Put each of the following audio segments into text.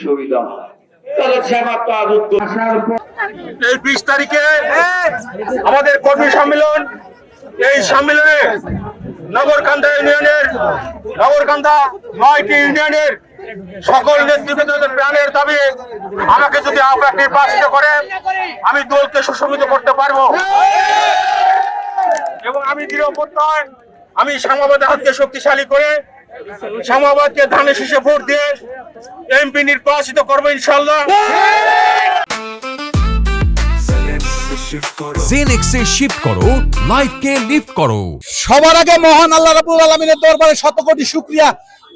সুবিধা হয়। তারা সেবা এই 20 তারিখে আমাদের কর্মী সম্মেলন, এই সম্মেলনে নগরকান্দা ইউনিয়নের নগরকান্দা 9টি ইউনিয়নের সকল নেতৃবৃন্দের প্রাণের দাবি, আমাকে যদি আপনারা নির্বাচিত করে আমি দলকে সুশোভিত করতে পারবো এবং আমি দৃঢ় প্রত্যয় আমি সাম্যবাদের হাতকে শক্তিশালী করে সাম্যবাদকে ধানের শীষে ভোট দিয়ে এমপি নির্বাচিত করবো ইনশাআল্লাহ। জেনেক্সে শিফট করো, লাইফকে লিফট করো। সবার আগে মহান আল্লাহ রাব্বুল আলামিনের দরবারে শত কোটি শুকরিয়া।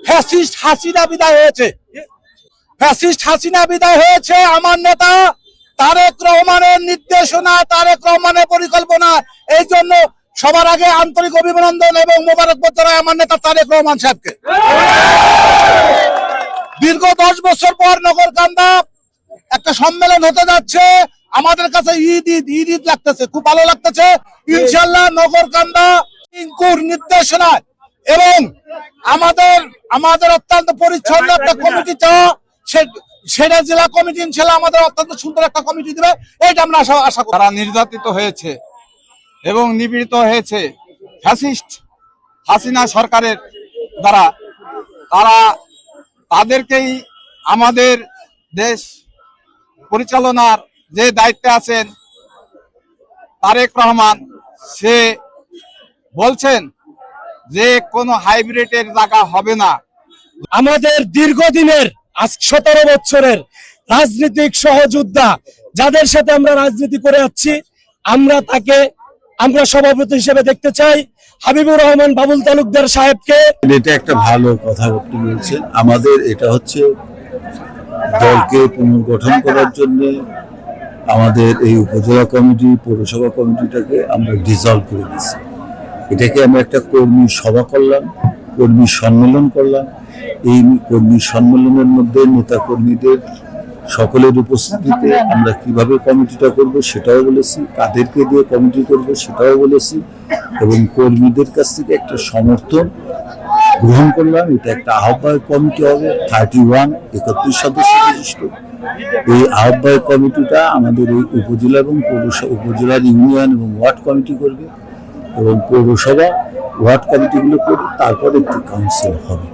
ফ্যাসিস্ট হাসিনা বিদায় হয়েছে, ফ্যাসিস্ট হাসিনা বিদায় হয়েছে। আমার নেতা তারেক রহমানের নির্দেশনা, তারেক রহমানের পরিকল্পনা, এই জন্য সবার আগে আন্তরিক অভিনন্দন এবং মোবারকবাদ জানাই আমার নেতা তারেক রহমান সাহেবকে। দীর্ঘ 10 বছর পর নগরকান্দা একটা সম্মেলন হতে যাচ্ছে, আমাদের কাছে ঈদ লাগতেছে, খুব ভালো লাগতেছে। ইনশাআল্লাহ নগরকান্দা ইনকুর নির্দেশনায় এবং আমাদের অত্যন্ত পরিচ্ছন্ন একটা কমিটি চাওয়া, সেটা জেলা কমিটি ইনশাআল্লাহ আমাদের অত্যন্ত সুন্দর একটা কমিটি দেবে, এইটা আমরা আশা করি। তারা নির্যাতিত হয়েছে এবং নিপীড়িত হয়েছে ফ্যাসিস্ট হাসিনা সরকারের দ্বারা, তাদেরকেই আমাদের দেশ পরিচালনার যে দায়িত্বে আছেন তারেক রহমান, সে বলছেন যে কোনো হাইব্রিডের জায়গা হবে না। আমাদের দীর্ঘদিনের 17 বছরের রাজনৈতিক সহযোদ্ধা, যাদের সাথে আমরা রাজনীতি করে যাচ্ছি, আমরা সভাপতি হিসেবে দেখতে চাই হাবিবুর রহমান বাবুল তালুকদার সাহেবকে। এটা একটা ভালো কথা আপনি বলছেন। আমাদের এটা হচ্ছে দলকে পুনর্গঠন করার জন্য আমাদের এই উপজেলা কমিটি, পৌরসভা কমিটিটাকে আমরা ডিসলভ করে দিচ্ছি। এটাকে আমরা একটা কর্মী সভা করলাম, কর্মী সম্মেলন করলাম। এই কর্মী সম্মেলনের মধ্যে নেতা কর্মীদের সকলের উপস্থিতিতে আমরা কিভাবে কমিটিটা করব সেটাও বলেছি, কাদেরকে দিয়ে কমিটি করব সেটাও বলেছি এবং কর্মীদের কাছ থেকে একটা সমর্থন গ্রহণ করলাম। এটা একটা আহ্বায়ক কমিটি হবে, 31 সদস্য বিশিষ্ট। এই আহ্বায়ক কমিটিটা আমাদের এই উপজেলা এবং পৌরসভা, উপজেলার ইউনিয়ন এবং ওয়ার্ড কমিটি করবে এবং পৌরসভা ওয়ার্ড কমিটিগুলো করবে, তারপর একটি কাউন্সিল হবে।